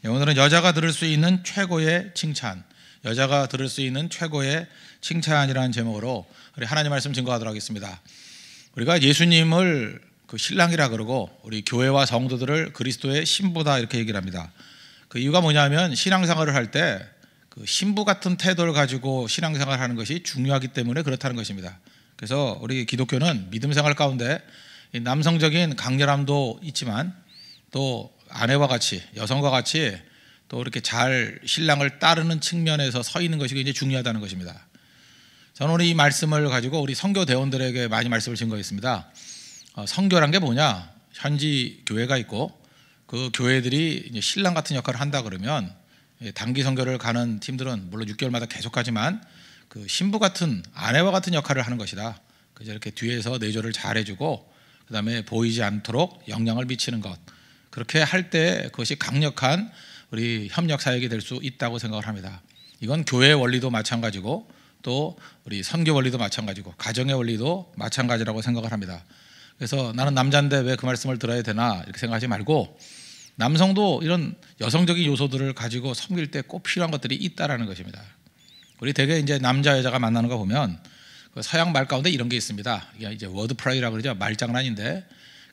오늘은 여자가 들을 수 있는 최고의 칭찬, 여자가 들을 수 있는 최고의 칭찬이라는 제목으로 우리 하나님 말씀 증거하도록 하겠습니다. 우리가 예수님을 그 신랑이라 그러고 우리 교회와 성도들을 그리스도의 신부다 이렇게 얘기를 합니다. 그 이유가 뭐냐면 신앙생활을 할 때 그 신부 같은 태도를 가지고 신앙생활을 하는 것이 중요하기 때문에 그렇다는 것입니다. 그래서 우리 기독교는 믿음생활 가운데 남성적인 강렬함도 있지만 또 아내와 같이 여성과 같이 또 이렇게 잘 신랑을 따르는 측면에서 서 있는 것이 굉장히 중요하다는 것입니다. 저는 오늘 이 말씀을 가지고 우리 선교 대원들에게 많이 말씀을 증거했습니다. 선교란 게 뭐냐? 현지 교회가 있고 그 교회들이 이제 신랑 같은 역할을 한다 그러면 단기 선교를 가는 팀들은 물론 6개월마다 계속 가지만 그 신부 같은 아내와 같은 역할을 하는 것이다. 그래서 이렇게 뒤에서 내조를 잘 해주고 그다음에 보이지 않도록 영향을 미치는 것. 그렇게 할 때 그것이 강력한 우리 협력 사역이 될 수 있다고 생각을 합니다. 이건 교회의 원리도 마찬가지고 또 우리 선교 원리도 마찬가지고 가정의 원리도 마찬가지라고 생각을 합니다. 그래서 나는 남자인데 왜 그 말씀을 들어야 되나 이렇게 생각하지 말고 남성도 이런 여성적인 요소들을 가지고 섬길 때 꼭 필요한 것들이 있다라는 것입니다. 우리 대개 이제 남자 여자가 만나는 거 보면 그 서양 말 가운데 이런 게 있습니다. 이게 이제 워드 프라이라고 그러죠. 말장난인데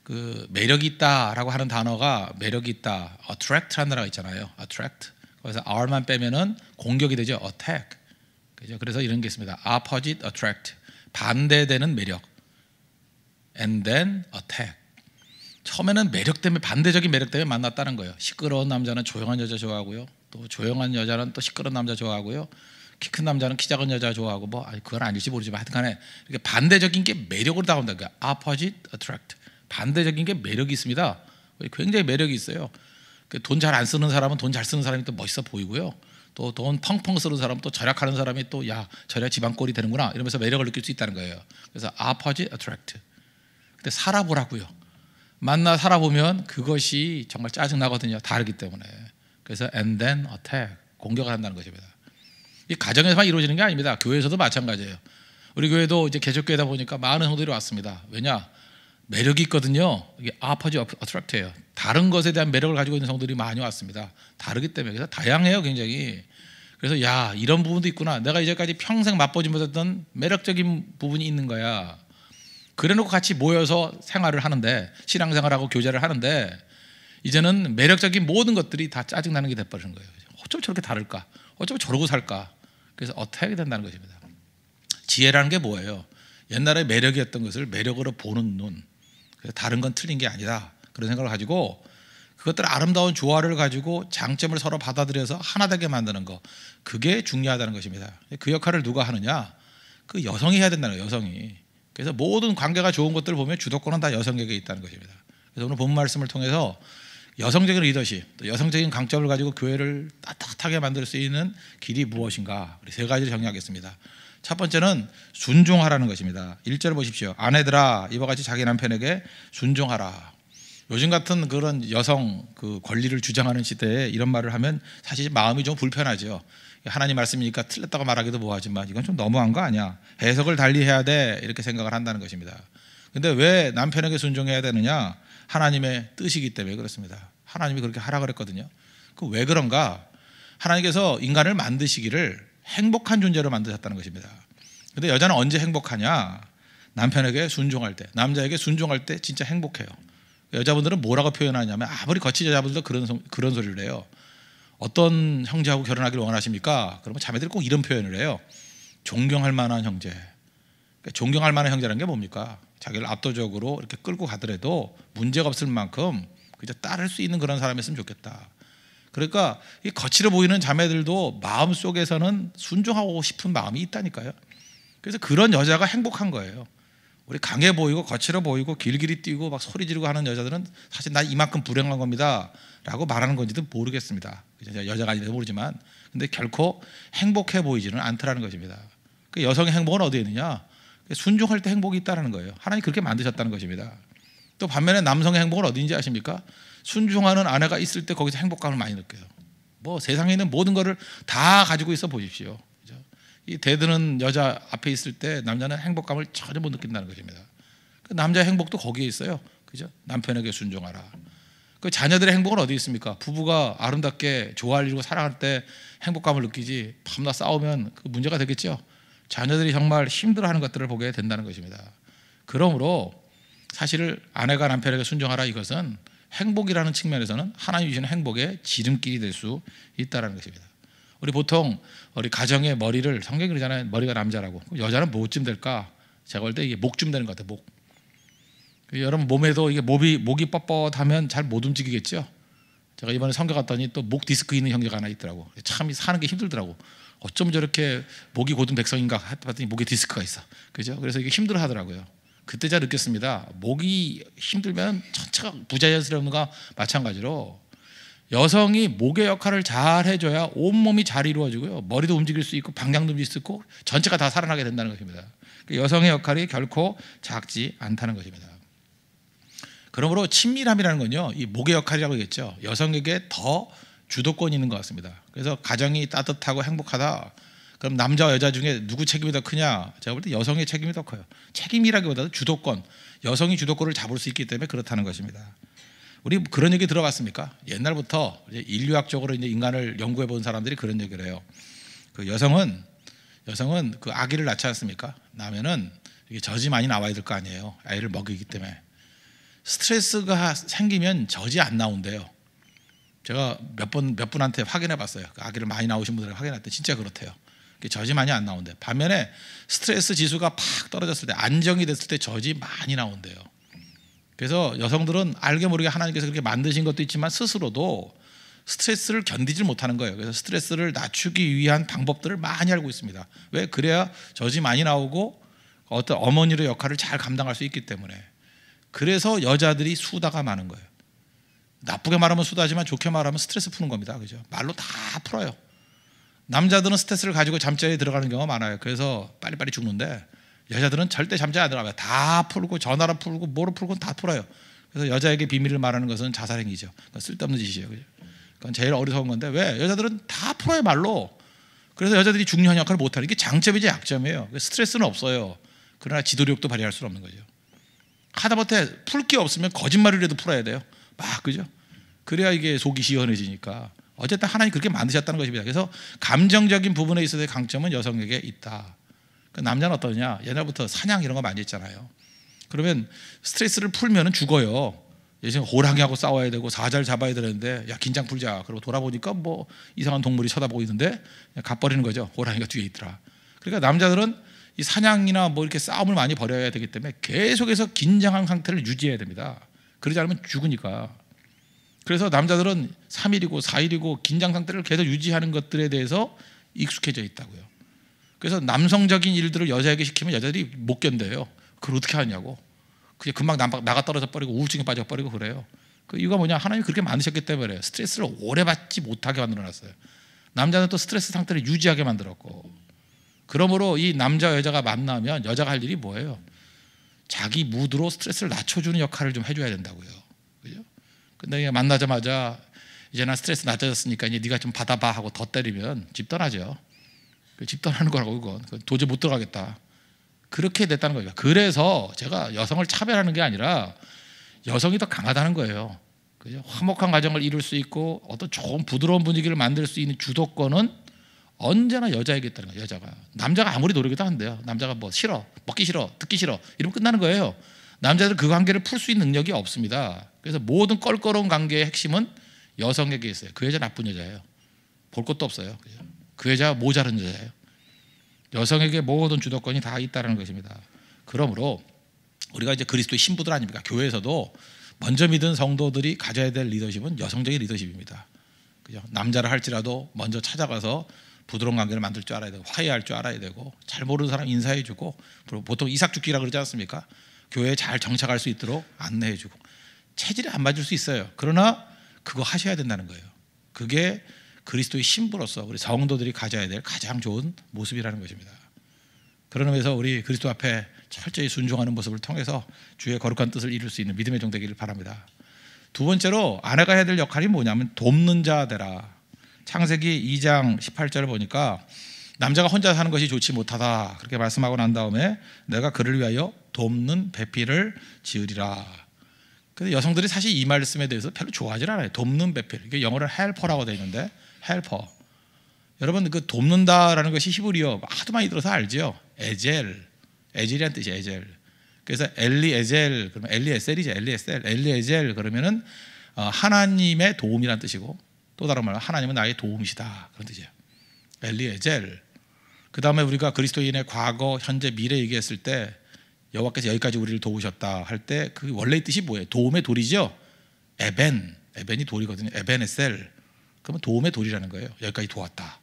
그 매력이 있다라고 하는 단어가 매력이 있다, attract라는 단어가 있잖아요. attract. 그래서 r만 빼면은 공격이 되죠. attack. 그죠? 그래서 이런 게 있습니다. opposite attract. 반대되는 매력. and then attack. 처음에는 매력 때문에 반대적인 매력 때문에 만났다는 거예요. 시끄러운 남자는 조용한 여자 좋아하고요. 또 조용한 여자는 또 시끄러운 남자 좋아하고요. 키 큰 남자는 키 작은 여자 좋아하고 뭐 그건 아닐지 모르지만 하여튼간에 이렇게 반대적인 게 매력으로 다가온다. 그러니까 opposite attract. 반대적인 게 매력이 있습니다. 굉장히 매력이 있어요. 돈 잘 안 쓰는 사람은 돈 잘 쓰는 사람이 또 멋있어 보이고요. 또 돈 펑펑 쓰는 사람은 또 절약하는 사람이 또 야 저래야 집안꼴이 되는구나 이러면서 매력을 느낄 수 있다는 거예요. 그래서 opposite attract. 근데 살아보라고요. 만나 살아보면 그것이 정말 짜증나거든요. 다르기 때문에. 그래서 and then attack. 공격을 한다는 것입니다. 이 가정에서만 이루어지는 게 아닙니다. 교회에서도 마찬가지예요. 우리 교회도 이제 개척교회다 보니까 많은 성도들이 왔습니다. 왜냐? 매력이 있거든요. 이게 opposite attract예요. 다른 것에 대한 매력을 가지고 있는 성도들이 많이 왔습니다. 다르기 때문에. 그래서 다양해요, 굉장히. 그래서 야, 이런 부분도 있구나. 내가 이제까지 평생 맛보지 못했던 매력적인 부분이 있는 거야. 그래놓고 같이 모여서 생활을 하는데 신앙생활하고 교제를 하는데 이제는 매력적인 모든 것들이 다 짜증나는 게 돼버리는 거예요. 어쩜 저렇게 다를까? 어쩜 저러고 살까? 그래서 어떻게 해야 된다는 것입니다. 지혜라는 게 뭐예요? 옛날에 매력이었던 것을 매력으로 보는 눈. 그래서 다른 건 틀린 게 아니다. 그런 생각을 가지고 그것들 아름다운 조화를 가지고 장점을 서로 받아들여서 하나 되게 만드는 거. 그게 중요하다는 것입니다. 그 역할을 누가 하느냐? 그 여성이 해야 된다는 거예요. 여성이. 그래서 모든 관계가 좋은 것들을 보면 주도권은 다 여성에게 있다는 것입니다. 그래서 오늘 본 말씀을 통해서 여성적인 리더십, 또 여성적인 강점을 가지고 교회를 따뜻하게 만들 수 있는 길이 무엇인가? 우리 세 가지를 정리하겠습니다. 첫 번째는 순종하라는 것입니다. 1절 보십시오. 아내들아 이와 같이 자기 남편에게 순종하라. 요즘 같은 그런 여성 그 권리를 주장하는 시대에 이런 말을 하면 사실 마음이 좀 불편하죠. 하나님 말씀이니까 틀렸다고 말하기도 뭐하지만 이건 좀 너무한 거 아니야. 해석을 달리 해야 돼 이렇게 생각을 한다는 것입니다. 근데 왜 남편에게 순종해야 되느냐? 하나님의 뜻이기 때문에 그렇습니다. 하나님이 그렇게 하라 그랬거든요. 그 왜 그런가? 하나님께서 인간을 만드시기를 행복한 존재로 만드셨다는 것입니다. 근데 여자는 언제 행복하냐? 남편에게 순종할 때, 남자에게 순종할 때 진짜 행복해요. 여자분들은 뭐라고 표현하냐면 아무리 거친 여자분들도 그런 소리를 해요. 어떤 형제하고 결혼하기를 원하십니까? 그러면 자매들이 꼭 이런 표현을 해요. 존경할 만한 형제. 그러니까 존경할 만한 형제라는 게 뭡니까? 자기를 압도적으로 이렇게 끌고 가더라도 문제가 없을 만큼 그저 따를 수 있는 그런 사람이었으면 좋겠다. 그러니까 이 거칠어 보이는 자매들도 마음속에서는 순종하고 싶은 마음이 있다니까요. 그래서 그런 여자가 행복한 거예요. 우리 강해 보이고 거칠어 보이고 길길이 뛰고 막 소리 지르고 하는 여자들은 사실 나 이만큼 불행한 겁니다 라고 말하는 건지도 모르겠습니다. 여자가 아닌지 모르지만 근데 결코 행복해 보이지는 않더라는 것입니다. 그 여성의 행복은 어디에 있느냐? 순종할 때 행복이 있다는 거예요. 하나님 그렇게 만드셨다는 것입니다. 또 반면에 남성의 행복은 어디인지 아십니까? 순종하는 아내가 있을 때 거기서 행복감을 많이 느껴요. 뭐 세상에 있는 모든 것을 다 가지고 있어 보십시오. 이 대드는 여자 앞에 있을 때 남자는 행복감을 전혀 못 느낀다는 것입니다. 그 남자의 행복도 거기에 있어요. 그죠? 남편에게 순종하라. 그 자녀들의 행복은 어디 있습니까? 부부가 아름답게 조화를 사랑할 때 행복감을 느끼지 밤낮 싸우면 그 문제가 되겠죠. 자녀들이 정말 힘들어하는 것들을 보게 된다는 것입니다. 그러므로 사실 아내가 남편에게 순종하라, 이것은 행복이라는 측면에서는 하나님이 주시는 행복의 지름길이 될 수 있다는 것입니다. 우리 보통 우리 가정의 머리를, 성경이 그러잖아요. 머리가 남자라고. 여자는 뭐쯤 될까? 제가 볼 때 이게 목쯤 되는 것 같아요. 목. 여러분 몸에도 이게 목이 뻣뻣하면 잘 못 움직이겠죠. 제가 이번에 성교 갔더니 또 목 디스크 있는 형제가 하나 있더라고. 참 사는 게 힘들더라고. 어쩜 저렇게 목이 고든 백성인가 했더니 목에 디스크가 있어. 그죠? 그래서 이게 힘들어 하더라고요. 그때 제가 느꼈습니다. 목이 힘들면 전체가 부자연스러운 것과 마찬가지로 여성이 목의 역할을 잘 해줘야 온몸이 잘 이루어지고요. 머리도 움직일 수 있고 방향도 움직일 수 있고 전체가 다 살아나게 된다는 것입니다. 여성의 역할이 결코 작지 않다는 것입니다. 그러므로 친밀함이라는 건요, 이 목의 역할이라고 했겠죠. 여성에게 더 주도권이 있는 것 같습니다. 그래서 가정이 따뜻하고 행복하다. 그럼 남자와 여자 중에 누구 책임이 더 크냐? 제가 볼 때 여성의 책임이 더 커요. 책임이라기보다도 주도권. 여성이 주도권을 잡을 수 있기 때문에 그렇다는 것입니다. 우리 그런 얘기 들어봤습니까? 옛날부터 인류학적으로 이제 인간을 연구해 본 사람들이 그런 얘기를 해요. 그 여성은 그 아기를 낳지 않습니까? 낳으면은 이게 젖이 많이 나와야 될 거 아니에요. 아이를 먹이기 때문에. 스트레스가 생기면 젖이 안 나온대요. 제가 몇 분한테 확인해 봤어요. 그 아기를 많이 낳으신 분들에게 확인했더니 진짜 그렇대요. 젖이 많이 안 나온대요. 반면에 스트레스 지수가 팍 떨어졌을 때, 안정이 됐을 때 젖이 많이 나온대요. 그래서 여성들은 알게 모르게 하나님께서 그렇게 만드신 것도 있지만 스스로도 스트레스를 견디질 못하는 거예요. 그래서 스트레스를 낮추기 위한 방법들을 많이 알고 있습니다. 왜? 그래야 젖이 많이 나오고 어떤 어머니의 역할을 잘 감당할 수 있기 때문에. 그래서 여자들이 수다가 많은 거예요. 나쁘게 말하면 수다지만 좋게 말하면 스트레스 푸는 겁니다. 그죠? 말로 다 풀어요. 남자들은 스트레스를 가지고 잠자리에 들어가는 경우가 많아요. 그래서 빨리빨리 죽는데 여자들은 절대 잠자리에 안 들어가요. 다 풀고 전화로 풀고 뭐로 풀고 다 풀어요. 그래서 여자에게 비밀을 말하는 것은 자살행위죠. 그건 쓸데없는 짓이에요. 그죠? 그건 제일 어리석은 건데 왜? 여자들은 다 풀어요, 말로. 그래서 여자들이 중요한 역할을 못하는 게 장점이지 약점이에요. 스트레스는 없어요. 그러나 지도력도 발휘할 수는 없는 거죠. 하다못해 풀 게 없으면 거짓말이라도 풀어야 돼요. 막, 그죠? 그래야 이게 속이 시원해지니까. 어쨌든 하나님이 그렇게 만드셨다는 것입니다. 그래서 감정적인 부분에 있어서의 강점은 여성에게 있다. 남자는 어떠냐? 옛날부터 사냥 이런 거 많이 했잖아요. 그러면 스트레스를 풀면은 죽어요. 예전에 호랑이하고 싸워야 되고 사자를 잡아야 되는데, 야 긴장 풀자. 그러고 돌아보니까 뭐 이상한 동물이 쳐다보고 있는데 그냥 가버리는 거죠. 호랑이가 뒤에 있더라. 그러니까 남자들은 이 사냥이나 뭐 이렇게 싸움을 많이 벌여야 되기 때문에 계속해서 긴장한 상태를 유지해야 됩니다. 그러지 않으면 죽으니까. 그래서 남자들은 3일이고 4일이고 긴장 상태를 계속 유지하는 것들에 대해서 익숙해져 있다고요. 그래서 남성적인 일들을 여자에게 시키면 여자들이 못 견뎌요. 그걸 어떻게 하냐고. 그게 금방 나가 떨어져 버리고 우울증에 빠져 버리고 그래요. 그 이유가 뭐냐? 하나님이 그렇게 만드셨기 때문에 스트레스를 오래 받지 못하게 만들어놨어요. 남자는 또 스트레스 상태를 유지하게 만들었고. 그러므로 이 남자 여자가 만나면 여자가 할 일이 뭐예요? 자기 무드로 스트레스를 낮춰주는 역할을 좀 해줘야 된다고요. 그죠? 근데 만나자마자 이제 나 스트레스 낮아졌으니까 이제 네가 좀 받아봐 하고 더 때리면 집 떠나죠. 집 떠나는 거라고. 그건 도저히 못 들어가겠다. 그렇게 됐다는 거예요. 그래서 제가 여성을 차별하는 게 아니라 여성이 더 강하다는 거예요. 그죠? 화목한 가정을 이룰 수 있고 어떤 좋은 부드러운 분위기를 만들 수 있는 주도권은 언제나 여자에게 있다는 거예요. 여자가. 남자가 아무리 노력해도 안 돼요. 남자가 뭐 싫어, 먹기 싫어, 듣기 싫어 이러면 끝나는 거예요. 남자들은 그 관계를 풀 수 있는 능력이 없습니다. 그래서 모든 껄끄러운 관계의 핵심은 여성에게 있어요. 그 여자 나쁜 여자예요. 볼 것도 없어요. 그죠? 그 여자 모자른 여자예요. 여성에게 모든 주도권이 다 있다는 것입니다. 그러므로 우리가 이제 그리스도의 신부들 아닙니까? 교회에서도 먼저 믿은 성도들이 가져야 될 리더십은 여성적인 리더십입니다. 그죠? 남자를 할지라도 먼저 찾아가서 부드러운 관계를 만들 줄 알아야 되고 화해할 줄 알아야 되고 잘 모르는 사람 인사해주고 보통 이삭죽기라 그러지 않습니까? 교회에 잘 정착할 수 있도록 안내해주고 체질이 안 맞을 수 있어요. 그러나 그거 하셔야 된다는 거예요. 그게 그리스도의 신부로서 우리 성도들이 가져야 될 가장 좋은 모습이라는 것입니다. 그런 의미에서 우리 그리스도 앞에 철저히 순종하는 모습을 통해서 주의 거룩한 뜻을 이룰 수 있는 믿음의 종 되기를 바랍니다. 두 번째로 아내가 해야 될 역할이 뭐냐면 돕는 자 되라. 창세기 2장 18절을 보니까 남자가 혼자 사는 것이 좋지 못하다 그렇게 말씀하고 난 다음에 내가 그를 위하여 돕는 배필을 지으리라. 근데 여성들이 사실 이 말씀에 대해서 별로 좋아하지 않아요. 돕는 배필. 이게 영어로 helper라고 되어 있는데 helper. 여러분 그 돕는다라는 것이 히브리어 하도 많이 들어서 알죠. 에젤이란 뜻이에요. 에젤. 그래서 엘리에젤 그러면 엘리에셀이죠. 엘리에셀 그러면은 하나님의 도움이란 뜻이고 또 다른 말로 하나님은 나의 도움이시다 그런 뜻이에요. 엘리에젤. 그 다음에 우리가 그리스도인의 과거, 현재, 미래 얘기했을 때 여호와께서 여기까지 우리를 도우셨다 할 때 그 원래의 뜻이 뭐예요? 도움의 돌이죠. 에벤이 돌이거든요. 에벤에셀. 그러면 도움의 돌이라는 거예요. 여기까지 도왔다.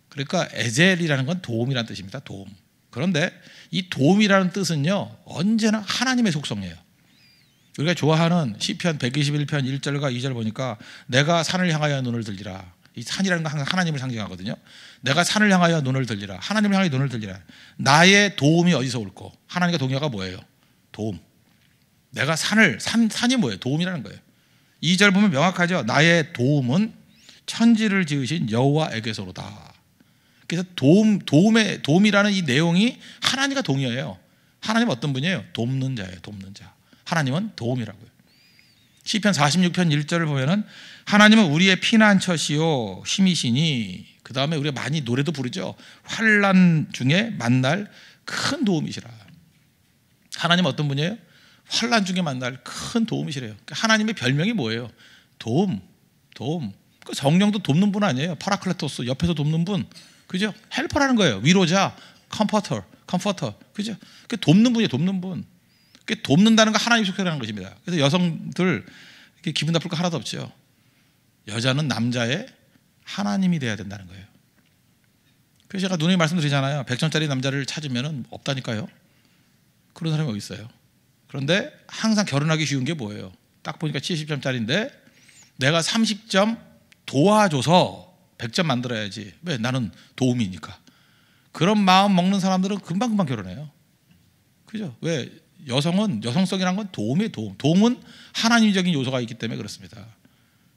그러니까 에젤이라는 건 도움이라는 뜻입니다. 도움. 그런데 이 도움이라는 뜻은요 언제나 하나님의 속성이에요. 우리가 좋아하는 시편 121편 1절과 2절 보니까 내가 산을 향하여 눈을 들리라. 이 산이라는 건 항상 하나님을 상징하거든요. 내가 산을 향하여 눈을 들리라. 하나님을 향하여 눈을 들리라. 나의 도움이 어디서 올고? 하나님과 동의어가 뭐예요? 도움. 내가 산이 뭐예요? 도움이라는 거예요. 2절 보면 명확하죠. 나의 도움은 천지를 지으신 여호와에게서로다. 그래서 도움이라는 이 내용이 하나님과 동의어예요. 하나님은 어떤 분이에요? 돕는 자예요. 돕는 자. 하나님은 도움이라고요. 시편 46편 1절을 보면은 하나님은 우리의 피난처시요 힘이시니 그 다음에 우리가 많이 노래도 부르죠. 환난 중에 만날 큰 도움이시라. 하나님은 어떤 분이에요? 환난 중에 만날 큰 도움이시래요. 하나님의 별명이 뭐예요? 도움. 그 성령도 돕는 분 아니에요? 파라클레토스 옆에서 돕는 분, 그죠? 헬퍼라는 거예요. 위로자, 컴포터, 그죠? 그 돕는 분이에요. 돕는 분. 그 돕는다는 거 하나님 속성이라는 것입니다. 그래서 여성들 기분 나쁠 거 하나도 없죠. 여자는 남자의 하나님이 돼야 된다는 거예요. 그래서 제가 누누이 말씀드리잖아요. 100점짜리 남자를 찾으면 없다니까요. 그런 사람이 어디 있어요? 그런데 항상 결혼하기 쉬운 게 뭐예요? 딱 보니까 70점짜리인데 내가 30점 도와줘서 100점 만들어야지. 왜? 나는 도움이니까. 그런 마음 먹는 사람들은 금방금방 결혼해요. 그죠? 왜? 여성성이란 건 도움이에요. 도움은 하나님적인 요소가 있기 때문에 그렇습니다.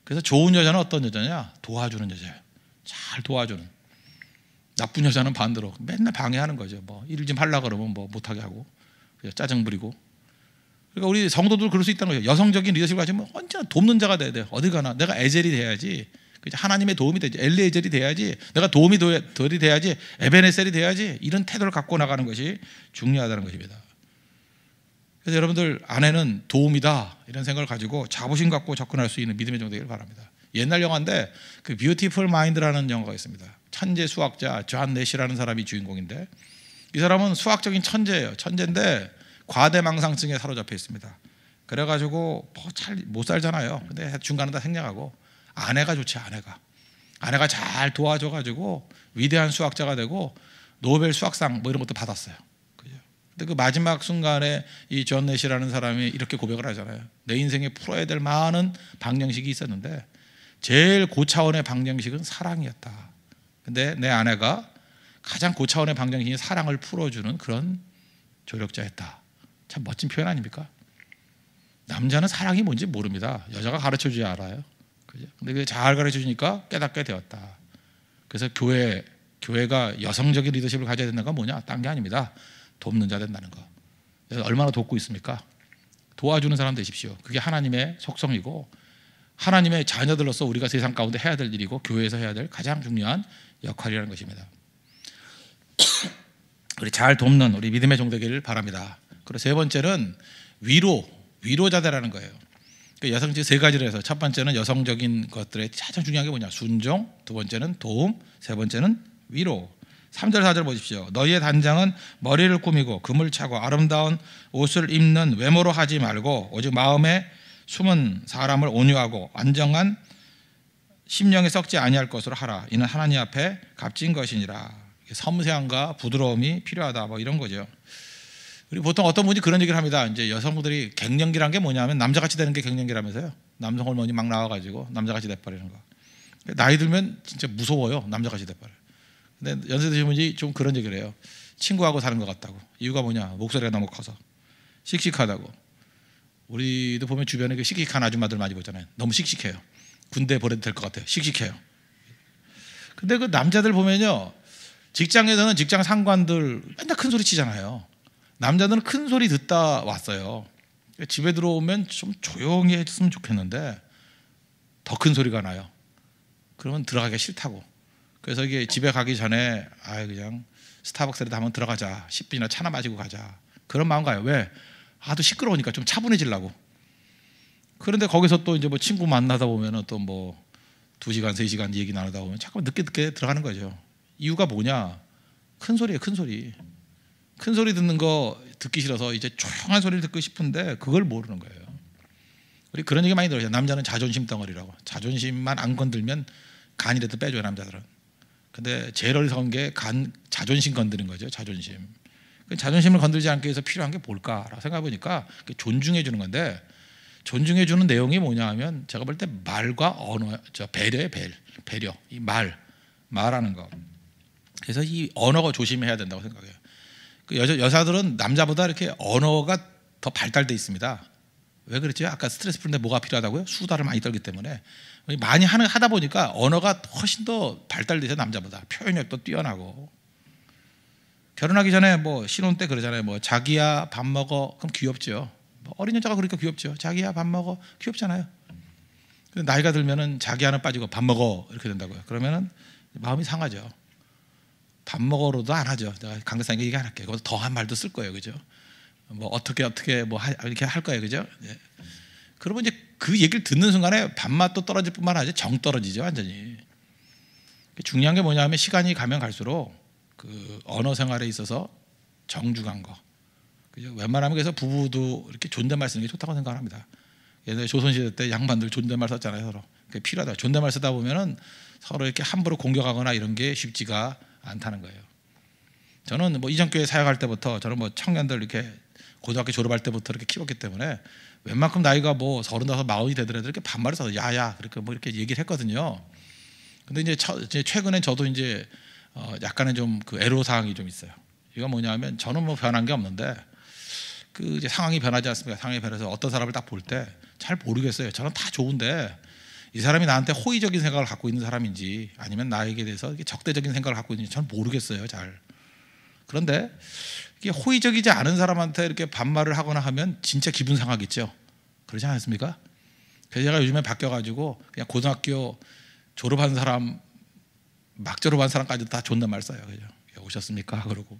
그래서 좋은 여자는 어떤 여자냐? 도와주는 여자예요. 잘 도와주는. 나쁜 여자는 반대로 맨날 방해하는 거죠. 뭐 일 좀 하려고 그러면 뭐 못하게 하고 짜증 부리고. 그러니까 우리 성도들 그럴 수 있다는 거죠. 여성적인 리더십을 가지면 언제나 돕는 자가 돼야 돼요. 어디 가나 내가 에젤이 돼야지. 하나님의 도움이 되지. 엘리에젤이 돼야지. 내가 도움이 돼야지. 에베네셀이 돼야지. 이런 태도를 갖고 나가는 것이 중요하다는 것입니다. 그래서 여러분들 아내는 도움이다 이런 생각을 가지고 자부심 갖고 접근할 수 있는 믿음의 정도이길 바랍니다. 옛날 영화인데 그 뷰티풀 마인드라는 영화가 있습니다. 천재 수학자 존 내시라는 사람이 주인공인데 이 사람은 수학적인 천재예요. 천재인데 과대망상증에 사로잡혀 있습니다. 그래가지고 잘 못 살잖아요. 근데 중간에 다 생략하고 아내가 좋지. 아내가 잘 도와줘가지고 위대한 수학자가 되고 노벨 수학상 뭐 이런 것도 받았어요. 근데 그 마지막 순간에 이 존 내시라는 사람이 이렇게 고백을 하잖아요. 내 인생에 풀어야 될 많은 방정식이 있었는데 제일 고차원의 방정식은 사랑이었다. 근데 내 아내가 가장 고차원의 방정식인 사랑을 풀어주는 그런 조력자였다. 참 멋진 표현 아닙니까? 남자는 사랑이 뭔지 모릅니다. 여자가 가르쳐줘야 알아요. 그죠? 근데 그게 잘 가르쳐주니까 깨닫게 되었다. 그래서 교회가 여성적인 리더십을 가져야 된다는 건 뭐냐? 딴 게 아닙니다. 돕는 자 된다는 거. 얼마나 돕고 있습니까? 도와주는 사람 되십시오. 그게 하나님의 속성이고 하나님의 자녀들로서 우리가 세상 가운데 해야 될 일이고 교회에서 해야 될 가장 중요한 역할이라는 것입니다. 우리 잘 돕는 우리 믿음의 종 되기를 바랍니다. 그리고 세 번째는 위로자대라는 거예요. 여성적 세 가지를 해서 첫 번째는 여성적인 것들의 가장 중요한 게 뭐냐? 순종, 두 번째는 도움, 세 번째는 위로. 3절 4절 보십시오. 너희의 단장은 머리를 꾸미고 금을 차고 아름다운 옷을 입는 외모로 하지 말고 오직 마음에 숨은 사람을 온유하고 안정한 심령에 썩지 아니할 것으로 하라. 이는 하나님 앞에 값진 것이니라. 섬세함과 부드러움이 필요하다. 뭐 이런 거죠. 우리 보통 어떤 분이 그런 얘기를 합니다. 이제 여성분들이 갱년기란 게 뭐냐면 남자같이 되는 게 갱년기라면서요. 남성 호르몬이 막 나와가지고 남자같이 돼버리는 거. 나이 들면 진짜 무서워요. 남자같이 돼버려. 근데 연세 드신 분이 좀 그런 얘기를 해요. 친구하고 사는 것 같다고. 이유가 뭐냐? 목소리가 너무 커서 씩씩하다고. 우리도 보면 주변에 그 씩씩한 아줌마들 많이 보잖아요. 너무 씩씩해요. 군대 보내도 될 것 같아요. 씩씩해요. 근데 그 남자들 보면요, 직장에서는 직장 상관들 맨날 큰 소리 치잖아요. 남자들은 큰 소리 듣다 왔어요. 집에 들어오면 좀 조용히 했으면 좋겠는데 더 큰 소리가 나요. 그러면 들어가기가 싫다고. 그래서 이게 집에 가기 전에 그냥 스타벅스라도 한번 들어가자. 10분이나 차나 마시고 가자. 그런 마음 가요. 왜? 또 시끄러우니까 좀 차분해지려고. 그런데 거기서 또 이제 뭐 친구 만나다 보면은 또 뭐 2시간, 3시간 얘기 나누다 보면 잠깐 늦게 들어가는 거죠. 이유가 뭐냐? 큰 소리예요, 큰 소리. 큰 소리 듣는 거 듣기 싫어서 이제 조용한 소리를 듣고 싶은데 그걸 모르는 거예요. 우리 그런 얘기 많이 들어요. 남자는 자존심 덩어리라고. 자존심만 안 건들면 간이라도 빼줘요, 남자들은. 근데 제일 어리석은 게 자존심 건드는 거죠, 자존심. 자존심을 건들지 않기 위해서 필요한 게 뭘까라고 생각해 보니까 존중해 주는 건데, 존중해 주는 내용이 뭐냐 하면 제가 볼 때 말과 언어, 배려의 배려, 이 말하는 거. 그래서 이 언어가 조심해야 된다고 생각해요. 여자들은 남자보다 이렇게 언어가 더 발달돼 있습니다. 왜 그랬죠? 아까 스트레스 풀 때 뭐가 필요하다고요? 수다를 많이 떨기 때문에. 많이 하다 보니까 언어가 훨씬 더 발달돼서 남자보다 표현력도 뛰어나고. 결혼하기 전에 뭐 신혼 때 그러잖아요. 뭐 자기야 밥 먹어. 그럼 귀엽죠. 뭐 어린 여자가 그러니까 귀엽죠. 자기야 밥 먹어. 귀엽잖아요. 근데 나이가 들면은 자기야는 빠지고 밥 먹어 이렇게 된다고요. 그러면은 마음이 상하죠. 밥 먹어로도 안 하죠. 내가 강대상에게 얘기 안 할게요. 거기서 더한 말도 쓸 거예요, 그죠? 뭐 어떻게 뭐 이렇게 할 거예요, 그죠? 네. 그러면 이제 그 얘기를 듣는 순간에 밥맛도 떨어질 뿐만 아니라 정 떨어지죠, 완전히. 중요한 게 뭐냐면 시간이 가면 갈수록 그 언어 생활에 있어서 정중한 거. 그죠? 웬만하면 그래서 부부도 이렇게 존댓말 쓰는 게 좋다고 생각합니다. 옛날에 조선시대 때 양반들 존댓말 썼잖아요, 서로. 그게 필요하다. 존댓말 쓰다 보면은 서로 이렇게 함부로 공격하거나 이런 게 쉽지가 않다는 거예요. 저는 뭐 이전교회 사역할 때부터 저는 뭐 청년들 이렇게 고등학교 졸업할 때부터 이렇게 키웠기 때문에 웬만큼 나이가 뭐 35, 40이 되더라도 이렇게 반말을 써서 야야 그렇게 뭐 이렇게 얘기를 했거든요. 근데 이제 최근에 저도 이제 약간의 좀 그 애로 사항이 좀 있어요. 이거 뭐냐면 저는 뭐 변한 게 없는데 그 이제 상황이 변하지 않습니까? 상황이 변해서 어떤 사람을 딱 볼 때 잘 모르겠어요. 저는 다 좋은데 이 사람이 나한테 호의적인 생각을 갖고 있는 사람인지 아니면 나에게 대해서 적대적인 생각을 갖고 있는지 저는 모르겠어요, 잘. 그런데 이게 호의적이지 않은 사람한테 이렇게 반말을 하거나 하면 진짜 기분 상하겠죠. 그러지 않습니까? 그래서 제가 요즘에 바뀌어가지고 그냥 고등학교 졸업한 사람, 막 졸업한 사람까지 다 존댓말 써요. 그죠? 오셨습니까? 그러고.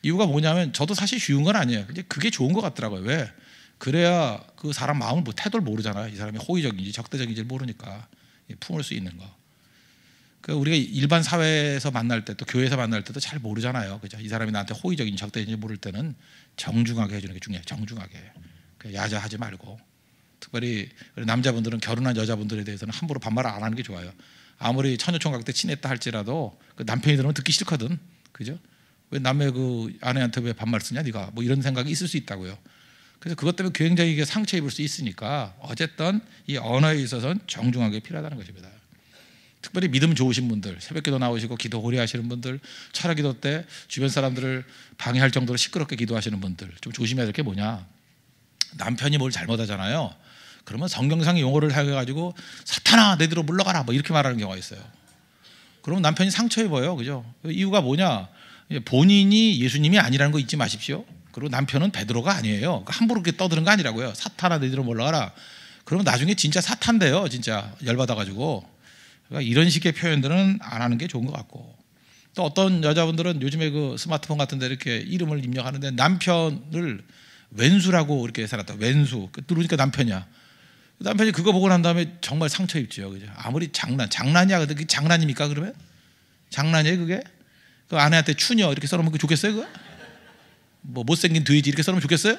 이유가 뭐냐면 저도 사실 쉬운 건 아니에요. 근데 그게 좋은 것 같더라고요. 왜? 그래야 그 사람 마음을 태도를 모르잖아요. 이 사람이 호의적인지 적대적인지 모르니까 품을 수 있는 거. 우리가 일반 사회에서 만날 때 또 교회에서 만날 때도 잘 모르잖아요. 그죠? 이 사람이 나한테 호의적인지 적대적인지 모를 때는 정중하게 해주는 게 중요해요. 정중하게. 야자하지 말고. 특별히 남자분들은 결혼한 여자분들에 대해서는 함부로 반말을 안 하는 게 좋아요. 아무리 처녀총각 때 친했다 할지라도 그 남편이 들으면 듣기 싫거든. 그죠? 왜 남의 그 아내한테 왜 반말 쓰냐 네가 뭐 이런 생각이 있을 수 있다고요. 그래서 그것 때문에 굉장히 이게 상처 입을 수 있으니까 어쨌든 이 언어에 있어서는 정중하게 필요하다는 것입니다. 특별히 믿음 좋으신 분들, 새벽기도 나오시고 기도 오래 하시는 분들, 철야기도 때 주변 사람들을 방해할 정도로 시끄럽게 기도하시는 분들 좀 조심해야 될 게 뭐냐. 남편이 뭘 잘못하잖아요. 그러면 성경상 용어를 해가지고 사탄아 내 뒤로 물러가라 뭐 이렇게 말하는 경우가 있어요. 그러면 남편이 상처 입어요. 그죠? 이유가 뭐냐. 본인이 예수님이 아니라는 거 잊지 마십시오. 그리고 남편은 베드로가 아니에요. 함부로 그렇게 떠드는 거 아니라고요. 사탄아 내 뒤로 물러가라. 그러면 나중에 진짜 사탄돼요. 진짜 열받아가지고. 그러니까 이런 식의 표현들은 안 하는 게 좋은 것 같고, 또 어떤 여자분들은 요즘에 그 스마트폰 같은 데 이렇게 이름을 입력하는데 남편을 왼수라고 이렇게 살았다. 왼수. 누르니까 남편이야. 남편이 그거 보고 난 다음에 정말 상처 입죠. 그죠? 아무리 장난이야. 근데 그게 장난입니까 그러면? 장난이에요 그게? 그 아내한테 추녀 이렇게 써놓으면 그거 좋겠어요 그거? 뭐 못생긴 돼지 이렇게 써놓으면 좋겠어요?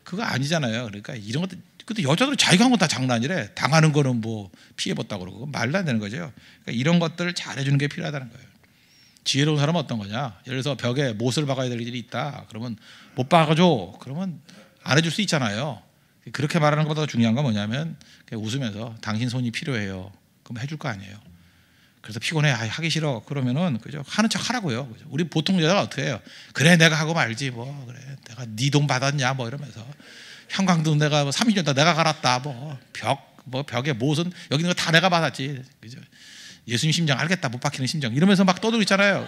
그거 아니잖아요. 그러니까 이런 것도, 근데 여자들은 자기가 한 건 다 장난이래. 당하는 거는 뭐 피해봤다고 그러고 말도 안 되는 거죠. 그러니까 이런 것들을 잘해주는 게 필요하다는 거예요. 지혜로운 사람은 어떤 거냐. 예를 들어서 벽에 못을 박아야 될 일이 있다. 그러면 못 박아줘. 그러면 안 해줄 수 있잖아요. 그렇게 말하는 것보다 중요한 건 뭐냐면 그냥 웃으면서 당신 손이 필요해요. 그럼 해줄 거 아니에요. 그래서 피곤해. 하기 싫어. 그러면은 그죠? 하는 척 하라고요. 그죠? 우리 보통 여자가 어떻게 해요? 그래 내가 하고 말지 뭐. 그래 내가 네 돈 받았냐 뭐 이러면서 형광등 내가 30년 다 내가 갈았다 뭐 벽에 못은 여기 있는 거 다 내가 받았지. 그죠? 예수님 심정 알겠다 못 박히는 심정 이러면서 막 떠들고 있잖아요.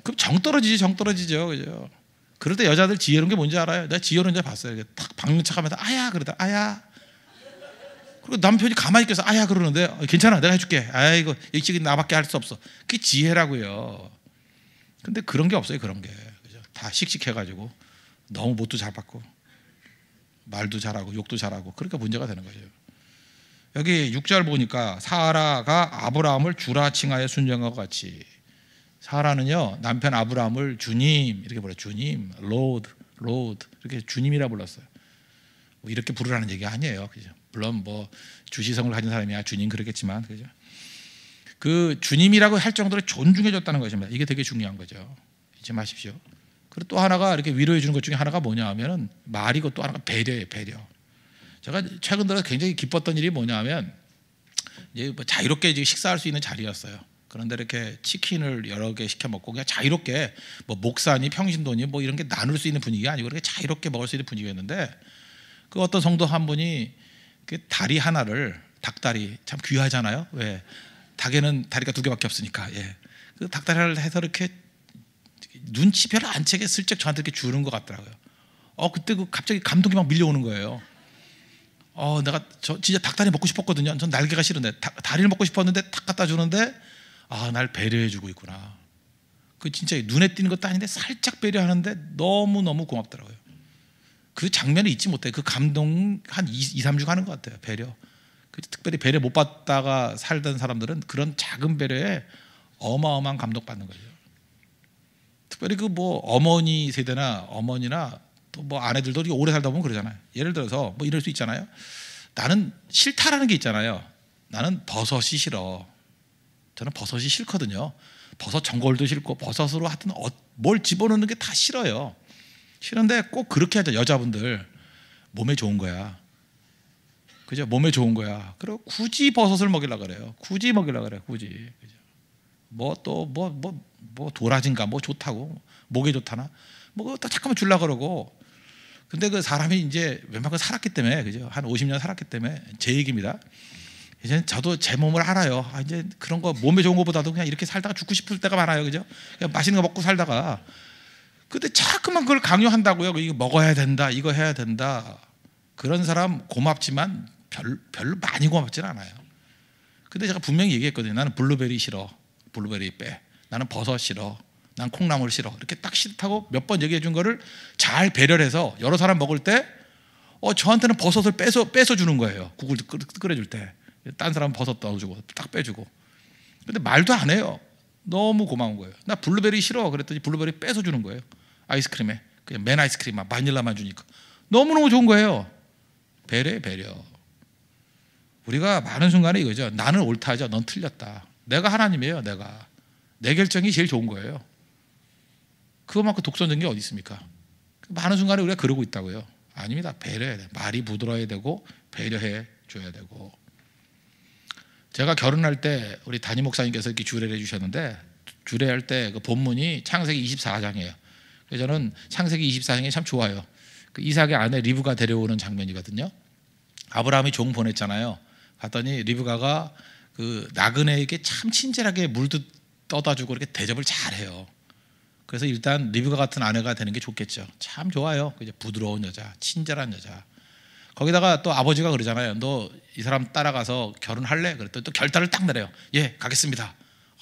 그럼 정 떨어지죠. 그죠? 그럴 때 여자들 지혜로운 게 뭔지 알아요? 내가 지혜로운 자 봤어요. 탁 박는 척하면서 아야 그러다 아야. 그리고 남편이 가만히 있어서 아야 그러는데 괜찮아 내가 해줄게. 아이고 일찍 나밖에 할 수 없어. 그게 지혜라고요. 근데 그런 게 없어요. 그런 게 그죠? 다 씩씩해가지고 너무 못도 잘 받고 말도 잘하고 욕도 잘하고 그러니까 문제가 되는 거죠. 여기 6절 보니까 사라가 아브라함을 주라 칭하여 순종과 같이 사라는요 남편 아브라함을 주님 이렇게 불러요. 주님, 로드, 로드 이렇게 주님이라 불렀어요. 뭐 이렇게 부르라는 얘기 아니에요. 그죠? 물론 뭐 주시성을 가진 사람이야 주님 그러겠지만 그죠? 그 주님이라고 할 정도로 존중해줬다는 것입니다. 이게 되게 중요한 거죠. 잊지 마십시오. 그리고 또 하나가 이렇게 위로해 주는 것 중에 하나가 뭐냐 하면은 말이고 또 하나가 배려예요. 배려. 제가 최근 들어 굉장히 기뻤던 일이 뭐냐 하면 이제 뭐 자유롭게 이제 식사할 수 있는 자리였어요. 그런데 이렇게 치킨을 여러 개 시켜 먹고 그냥 자유롭게 뭐 목사니 평신도니 뭐 이런 게 나눌 수 있는 분위기가 아니고 이렇게 자유롭게 먹을 수 있는 분위기였는데 그 어떤 성도 한 분이 그 다리 하나를 닭다리 참 귀하잖아요. 왜 닭에는 다리가 2개밖에 없으니까 예. 그 닭다리를 해서 이렇게 눈치 별로 안 채게 슬쩍 저한테 이렇게 주는 것 같더라고요. 그때 그 갑자기 감동이 막 밀려오는 거예요. 내가 저 진짜 닭다리 먹고 싶었거든요. 전 날개가 싫은데 다리를 먹고 싶었는데 탁 갖다 주는데 날 배려해주고 있구나. 그 진짜 눈에 띄는 것도 아닌데 살짝 배려하는데 너무너무 고맙더라고요. 그 장면을 잊지 못해. 그 감동 한 2-3주 가는 것 같아요. 배려. 특별히 배려 못 받다가 살던 사람들은 그런 작은 배려에 어마어마한 감동 받는 거죠. 특별히 그 뭐 어머니 세대나 어머니나 또 뭐 아내들도 오래 살다 보면 그러잖아요. 예를 들어서 뭐 이럴 수 있잖아요. 나는 싫다라는 게 있잖아요. 나는 버섯이 싫어. 저는 버섯이 싫거든요. 버섯 전골도 싫고 버섯으로 하여튼 뭘 집어넣는 게 다 싫어요. 싫은데 꼭 그렇게 하죠. 여자분들 몸에 좋은 거야. 그죠? 몸에 좋은 거야. 그리고 굳이 버섯을 먹이려고 그래요. 굳이 먹이려고 그래요. 굳이. 그죠? 뭐 또 뭐 도라진가 뭐 좋다고 목에 좋다나 뭐 또 잠깐만 주려고 그러고. 근데 그 사람이 이제 웬만큼 살았기 때문에 그죠? 한 50년 살았기 때문에 제 얘기입니다. 이제 저도 제 몸을 알아요. 이제 그런 거 몸에 좋은 것보다도 그냥 이렇게 살다가 죽고 싶을 때가 많아요. 그죠? 그냥 맛있는 거 먹고 살다가 근데 자꾸만 그걸 강요한다고요. 이거 먹어야 된다. 이거 해야 된다. 그런 사람 고맙지만 별로 많이 고맙지는 않아요. 근데 제가 분명히 얘기했거든요. 나는 블루베리 싫어. 블루베리 빼. 나는 버섯 싫어. 난 콩나물 싫어. 이렇게 딱 싫다고 몇 번 얘기해 준 거를 잘 배려를 해서 여러 사람 먹을 때 저한테는 버섯을 빼서 주는 거예요. 국을 끓여줄 때. 딴 사람은 버섯 넣어주고 딱 빼주고. 근데 말도 안 해요. 너무 고마운 거예요. 나 블루베리 싫어. 그랬더니 블루베리 빼서 주는 거예요. 아이스크림에. 그냥 맨 아이스크림만 바닐라만 주니까. 너무너무 좋은 거예요. 배려. 우리가 많은 순간에 이거죠. 나는 옳다죠. 넌 틀렸다. 내가 하나님이에요. 내 결정이 제일 좋은 거예요. 그거만큼 독선적인 게 어디 있습니까? 많은 순간에 우리가 그러고 있다고요. 아닙니다. 배려해야 돼. 말이 부드러워야 되고 배려해 줘야 되고. 제가 결혼할 때 우리 담임 목사님께서 이렇게 주례를 해주셨는데 주례할 때 그 본문이 창세기 24장이에요. 그래서 저는 창세기 24장이 참 좋아요. 그 이삭의 아내 리브가 데려오는 장면이거든요. 아브라함이 종 보냈잖아요. 봤더니 리브가가 그 나그네에게 참 친절하게 물도 떠다 주고 이렇게 대접을 잘해요. 그래서 일단 리브가 같은 아내가 되는 게 좋겠죠. 참 좋아요. 그죠? 부드러운 여자, 친절한 여자. 거기다가 또 아버지가 그러잖아요. 너 이 사람 따라가서 결혼할래? 그랬더니 또 결단을 딱 내려요. 예, 가겠습니다.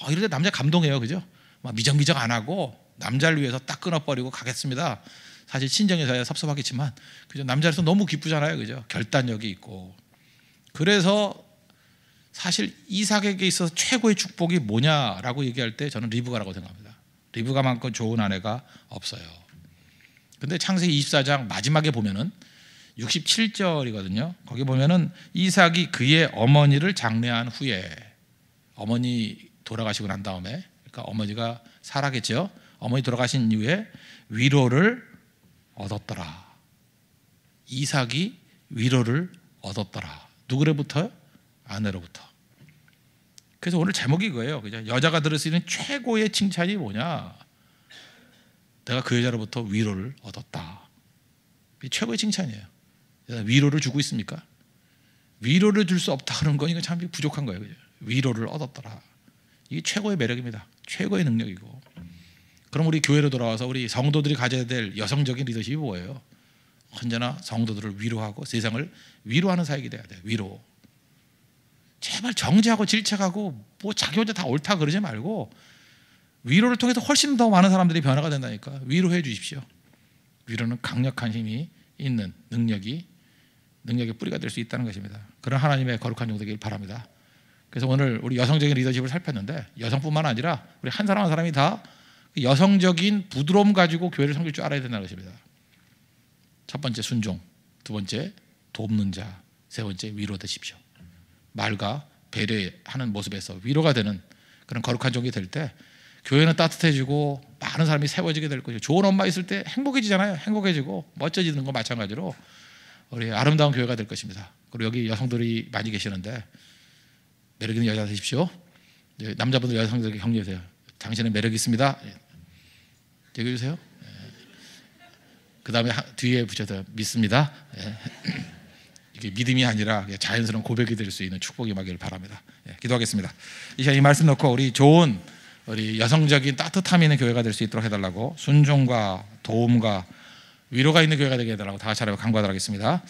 이럴 때 남자 감동해요. 그죠? 막 미적미적 안 하고 남자를 위해서 딱 끊어버리고 가겠습니다. 사실 친정에서야 섭섭하겠지만 그죠? 남자로서 너무 기쁘잖아요. 그죠? 결단력이 있고. 그래서 사실 이삭에게 있어서 최고의 축복이 뭐냐라고 얘기할 때 저는 리브가라고 생각합니다. 리브가만큼 좋은 아내가 없어요. 근데 창세기 24장 마지막에 보면은 67절이거든요. 거기 보면은 이삭이 그의 어머니를 장례한 후에 어머니 돌아가시고 난 다음에 그러니까 어머니가 살아겠죠. 어머니 돌아가신 이후에 위로를 얻었더라. 이삭이 위로를 얻었더라. 누구로부터요? 아내로부터. 그래서 오늘 제목이 이거예요. 그죠? 여자가 들을 수 있는 최고의 칭찬이 뭐냐? 내가 그 여자로부터 위로를 얻었다. 이게 최고의 칭찬이에요. 위로를 주고 있습니까? 위로를 줄 수 없다 그런 건 이거 참 부족한 거예요. 그죠? 위로를 얻었더라. 이게 최고의 매력입니다. 최고의 능력이고. 그럼 우리 교회로 돌아와서 우리 성도들이 가져야 될 여성적인 리더십이 뭐예요? 언제나 성도들을 위로하고 세상을 위로하는 사역이 돼야 돼요. 위로. 제발 정죄하고 질책하고 뭐 자기 혼자 다 옳다 그러지 말고 위로를 통해서 훨씬 더 많은 사람들이 변화가 된다니까. 위로해 주십시오. 위로는 강력한 힘이 있는 능력의 뿌리가 될 수 있다는 것입니다. 그런 하나님의 거룩한 종들 되길 바랍니다. 그래서 오늘 우리 여성적인 리더십을 살폈는데 여성뿐만 아니라 우리 한 사람 한 사람이 다 여성적인 부드러움 가지고 교회를 섬길 줄 알아야 된다는 것입니다. 첫 번째 순종, 두 번째 돕는 자, 세 번째 위로 되십시오. 말과 배려하는 모습에서 위로가 되는 그런 거룩한 종이 될 때 교회는 따뜻해지고 많은 사람이 세워지게 될 것이고 좋은 엄마 있을 때 행복해지잖아요. 행복해지고 멋져지는 거 마찬가지로 우리 아름다운 교회가 될 것입니다. 그리고 여기 여성들이 많이 계시는데 매력 있는 여자 되십시오. 남자분들 여성들에게 격려해주세요. 당신은 매력 있습니다. 얘기해 주세요. 그 다음에 뒤에 붙여서 믿습니다. 이게 믿음이 아니라 자연스러운 고백이 될 수 있는 축복이 임하기를 바랍니다. 기도하겠습니다. 이 시간 이 말씀 놓고 우리 좋은 우리 여성적인 따뜻함이 있는 교회가 될 수 있도록 해달라고 순종과 도움과 위로가 있는 교회가 되게 해달라고 다 같이 간구하도록 하겠습니다.